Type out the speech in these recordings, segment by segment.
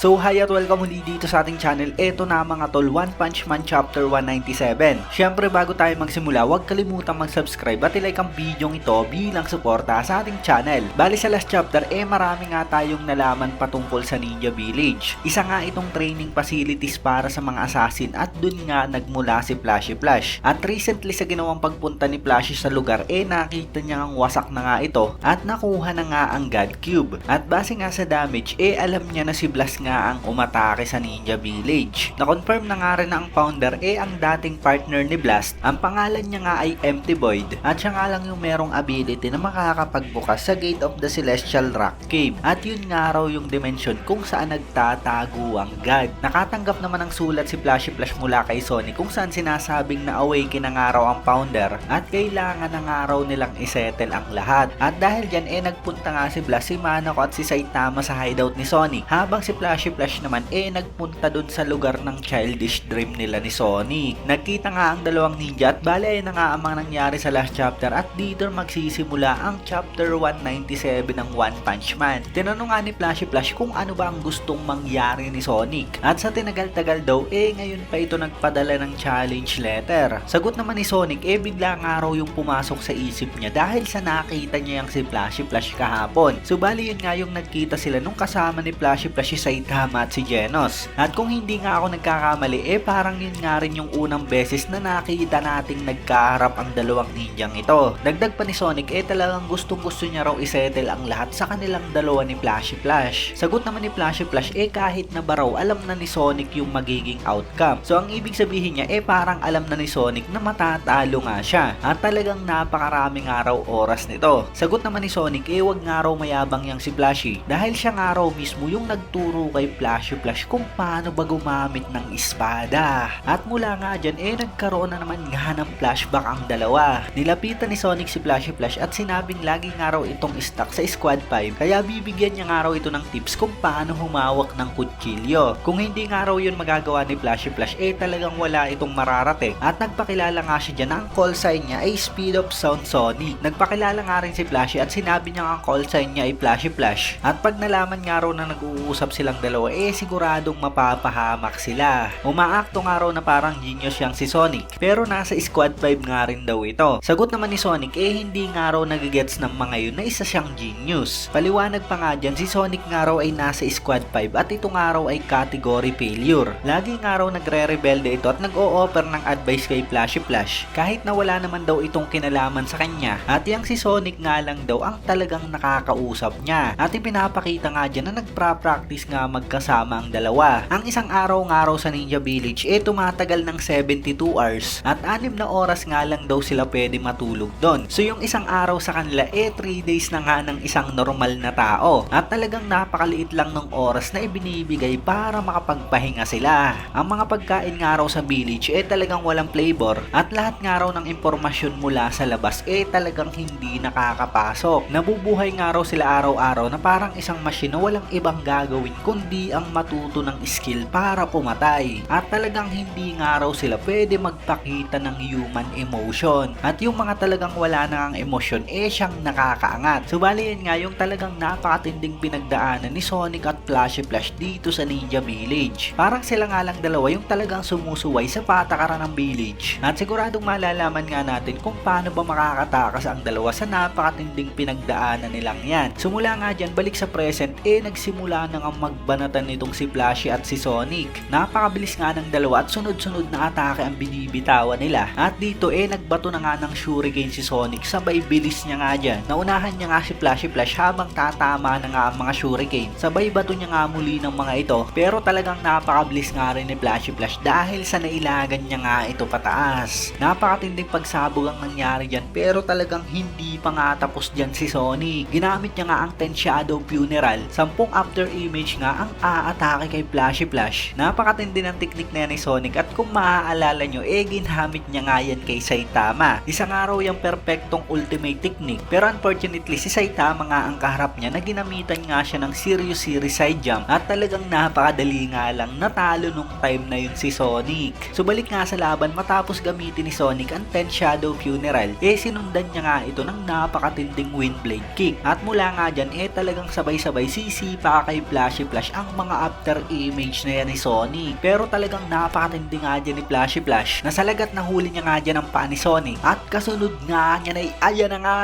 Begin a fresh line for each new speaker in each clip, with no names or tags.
So hi at welcome muli dito sa ating channel. Eto na mga tol, One Punch Man Chapter 197. Syempre bago tayo magsimula, huwag kalimutang mag-subscribe at ilike ang video ito bilang suporta sa ating channel. Bali sa last chapter, marami nga tayong nalaman patungkol sa Ninja Village. Isa nga itong training facilities para sa mga assassin at dun nga nagmula si Flashy Flash. At recently sa ginawang pagpunta ni Flashy sa lugar, nakita niya ang wasak na nga ito at nakuha na nga ang God Cube. At base nga sa damage, alam niya na si Blast nga ang umatake sa Ninja Village. Na-confirm na nga rin na ang founder ang dating partner ni Blast. Ang pangalan niya nga ay Empty Void at siya nga lang yung merong ability na makakapagbukas sa Gate of the Celestial Rock Cave. At yun nga raw yung dimension kung saan nagtatago ang God. Nakatanggap naman ng sulat si Flashy Flash mula kay Sonic kung saan sinasabing na awaken na nga raw ang founder at kailangan na nga raw nilang isettle ang lahat. At dahil dyan nagpunta nga si Blast, si Manako at si Saitama sa hideout ni Sonic, habang si Flashy Flash naman nagpunta dun sa lugar ng childish dream nila ni Sonic. Nagkita nga ang dalawang ninja at bale na nga ang mga nangyari sa last chapter at dito magsisimula ang chapter 197 ng One Punch Man. Tinanong nga ni Flashy Flash kung ano ba ang gustong mangyari ni Sonic at sa tinagal-tagal daw ngayon pa ito nagpadala ng challenge letter. Sagot naman ni Sonic bigla nga raw yung pumasok sa isip niya dahil sa nakita niya yung si Flashy Flash kahapon. So bali yun nga yung nagkita sila nung kasama ni Flashy Flash si Saitama at si Genos. At kung hindi nga ako nagkakamali parang yun nga rin yung unang beses na nakita nating nagkaharap ang dalawang ninjang ito. Dagdag pa ni Sonic talagang gustong-gusto niya raw isettle ang lahat sa kanilang dalawa ni Flashy Flash. Sagot naman ni Flashy Flash kahit na ba raw alam na ni Sonic yung magiging outcome. So ang ibig sabihin niya parang alam na ni Sonic na matatalo nga siya at talagang napakaraming araw oras nito. Sagot naman ni Sonic wag nga raw mayabang yang si Flashy dahil siya nga raw mismo yung nagturo kay Flashy Flash kung paano ba gumamit ng espada. At mula nga dyan nagkaroon na naman nga ng flashback ang dalawa. Nilapitan ni Sonic si Flashy Flash at sinabing lagi nga raw itong stuck sa Squad 5 kaya bibigyan niya nga raw ito ng tips kung paano humawak ng kutsilyo. Kung hindi nga raw yun magagawa ni Flashy Flash talagang wala itong mararating. At nagpakilala nga siya dyan na ang call sign niya ay Speed of Sound Sonic. Nagpakilala nga rin si Flashy at sinabi niya ang call sign niya ay Flashy Flash. At pag nalaman nga raw na nag-uusap silang dalawa siguradong mapapahamak sila. Umaakto nga raw na parang genius yang si Sonic pero nasa Squad 5 nga rin daw ito. Sagot naman ni Sonic hindi nga raw nagigets ng mga yun na isa siyang genius. Paliwanag pa nga dyan si Sonic nga raw ay nasa Squad 5 at ito nga raw ay category failure. Lagi nga raw nagre-rebelde ito at nag-o-offer ng advice kay Flashy Flash kahit na wala naman daw itong kinalaman sa kanya at yang si Sonic nga lang daw ang talagang nakakausap niya. At ipinapakita nga dyan na nagpa-practice nga magkasama ang dalawa. Ang isang araw nga raw sa Ninja Village tumatagal ng 72 hours at 6 na oras nga lang daw sila pwede matulog doon. So yung isang araw sa kanila 3 days na nga ng isang normal na tao at talagang napakaliit lang ng oras na ibinibigay para makapagpahinga sila. Ang mga pagkain nga raw sa village talagang walang flavor at lahat nga raw ng impormasyon mula sa labas talagang hindi nakakapasok. Nabubuhay nga raw sila araw-araw na parang isang machine na walang ibang gagawin kundi ang matuto ng skill para pumatay. At talagang hindi nga raw sila pwede magpakita ng human emotion. At yung mga talagang wala na ang emosyon siyang nakakaangat. So bali yan nga yung talagang napakatinding pinagdaanan ni Sonic at Flashy Flash dito sa Ninja Village. Parang sila nga lang dalawa yung talagang sumusuway sa patakaran ng village. At siguradong malalaman nga natin kung paano ba makakatakas ang dalawa sa napakatinding pinagdaanan nilang yan. Sumula nga dyan, balik sa present, nagsimula na nga magbanatan nitong si Flashy at si Sonic. Napakabilis nga ng dalawa at sunod-sunod na atake ang binibitawan nila. At dito nagbato na nga ng shuriken si Sonic, sabay bilis niya nga dyan. Naunahan niya nga si Flashy Flash habang tatama na nga ang mga shuriken. Sabay bato niya nga muli ng mga ito pero talagang napakabilis nga rin ni Flashy Flash dahil sa nailagan niya nga ito pataas. Napakatinding pagsabog ang nangyari dyan pero talagang hindi pa nga tapos dyan si Sonic. Ginamit niya nga ang 10 Shadow Funeral, 10 after image nga ang aatake kay Flashy Flash. Napakatindi ng teknik na yan ni Sonic at kung maaalala nyo ginamit niya nga yan kay Saitama. Isa nga raw yung perfectong ultimate technique pero unfortunately si Saitama nga ang kaharap niya na ginamitan nga siya ng serious series side jump at talagang napakadali nga lang natalo nung time na yun si Sonic. So balik nga sa laban matapos gamitin ni Sonic ang 10 Shadow Funeral sinundan niya nga ito ng napakatinding Windblade Kick at mula nga dyan talagang sabay-sabay sisipa kay Flashy Flash ang mga after image na yan ni Sonic. Pero talagang napakatindi nga dyan ni Flashy Flash na sa lagat na huli niya nga dyan ang paa ni Sonic. At kasunod nga niya na ayan na nga,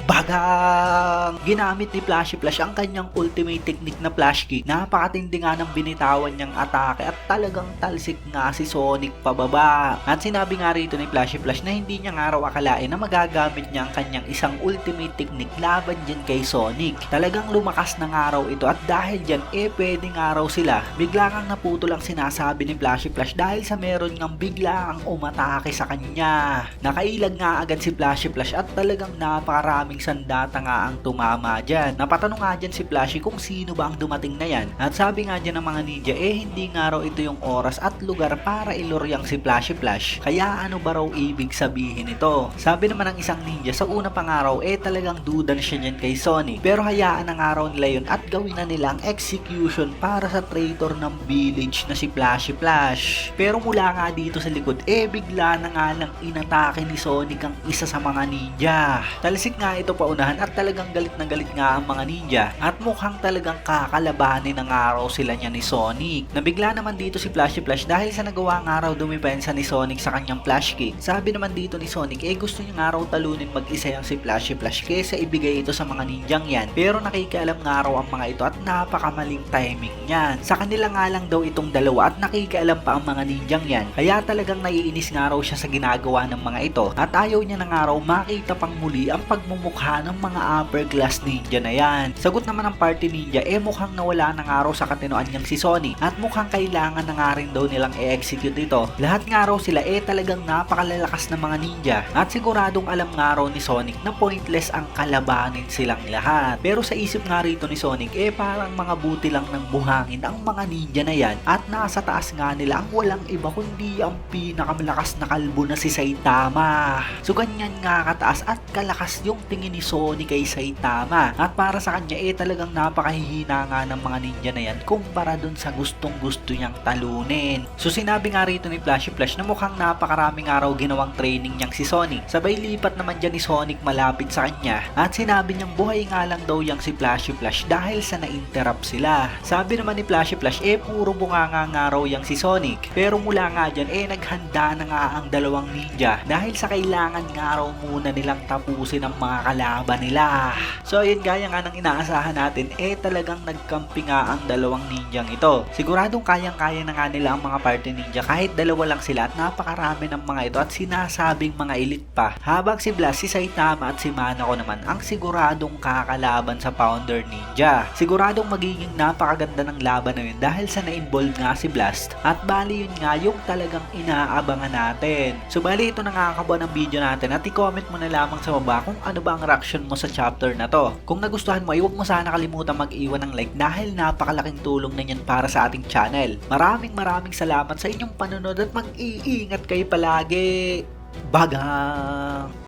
bagang! Ginamit ni Flashy Flash ang kanyang ultimate technique na flash kick. Napakatindi nga ng binitawan niyang atake at talagang talsik nga si Sonic pababa. At sinabi nga rito ni Flashy Flash na hindi niya nga raw akalain na magagamit niya ang kanyang isang ultimate technique laban dyan kay Sonic. Talagang lumakas na nga raw ito at dahil dyan pwede nga raw sila. Bigla kang naputol ang sinasabi ni Flashy Flash dahil sa meron ngang bigla kang umatake sa kanya. Nakailag nga agad si Flashy Flash at talagang napakaraming sandata nga ang tumama dyan. Napatanong nga dyan si Flashy kung sino ba ang dumating na yan. At sabi nga dyan ng mga ninja, hindi nga raw ito yung oras at lugar para iluryang si Flashy Flash. Kaya ano ba raw ibig sabihin ito? Sabi naman ng isang ninja, sa una pang araw talagang duda na siya dyan kay Sonic. Pero hayaan ang araw nila yun at gawin na nilang execution para sa traitor ng village na si Flashy Flash. Pero mula nga dito sa likod, bigla na nga lang inatake ni Sonic ang isa sa mga ninja. Talsik nga ito paunahan at talagang galit na galit nga ang mga ninja at mukhang talagang kakalabanin ng araw sila niya ni Sonic. Nabigla naman dito si Flashy Flash dahil sa nagawa ng araw dumipensa ni Sonic sa kanyang flash kick. Sabi naman dito ni Sonic gusto niya ng araw talunin mag-isa yang si Flashy Flash kaysa ibigay ito sa mga ninjang yan. Pero nakikialam ng araw ang mga ito at napakamaling timing niyan. Sa kanila nga lang daw itong dalawa at nakikialam pa ang mga ninjang yan. Kaya talagang naiinis nga raw siya sa ginagawa ng mga ito at ayaw niya ng araw makita pang muli ang pagmumukha ng mga upper class ninja na yan. Sagot naman ng party ninja mukhang nawala ng araw sa katinoan niyang si Sonic at mukhang kailangan na nga rin daw nilang i-execute ito. Lahat nga raw sila talagang napakalalakas ng mga ninja at siguradong alam nga raw ni Sonic na pointless ang kalabanin silang lahat. Pero sa isip nga rito ni Sonic parang mga buti lang ng buhangin ang mga ninja na yan at nasa taas nga nila ang walang iba kundi ang pinakamalakas na kalbo na si Saitama. So ganyan nga kataas at kalakas yung tingin ni Sonic kay Saitama at para sa kanya talagang napakahihina nga ng mga ninja na yan kumpara dun sa gustong gusto niyang talunin. So sinabi nga rito ni Flashy Flash na mukhang napakaraming araw ginawang training niyang si Sonic. Sabay lipat naman dyan ni Sonic malapit sa kanya at sinabi niyang buhay nga lang daw yang si Flashy Flash dahil sa na-interrupt sila. Sabi naman ni Flashy Flash puro bunganga nga raw yang si Sonic pero mula nga dyan naghanda na nga ang dalawang ninja dahil sa kailangan nga raw muna nilang tapusin ang mga kalaban nila. So ayun, gaya nga ng inaasahan natin talagang nagkampi nga ang dalawang ninjang ito. Siguradong kayang-kaya na nga nila ang mga party ninja kahit dalawa lang sila at napakarami ng mga ito at sinasabing mga elite pa. Habang si Blast, si Saitama at si Manako naman ang siguradong kakalaban sa Founder Ninja. Siguradong magiging napakaganda ng laban na yun dahil sa na-involve nga si Blast at bali yun nga yung talagang inaabangan natin. So bali ito na nga kabuuan ng video natin at i-comment mo na lamang sa baba kung ano ba ang reaction mo sa chapter na to. Kung nagustuhan mo huwag mo sana kalimutan mag-iwan ng like dahil napakalaking tulong na yan para sa ating channel. Maraming salamat sa inyong panonood at mag-iingat kayo palagi. Bagang!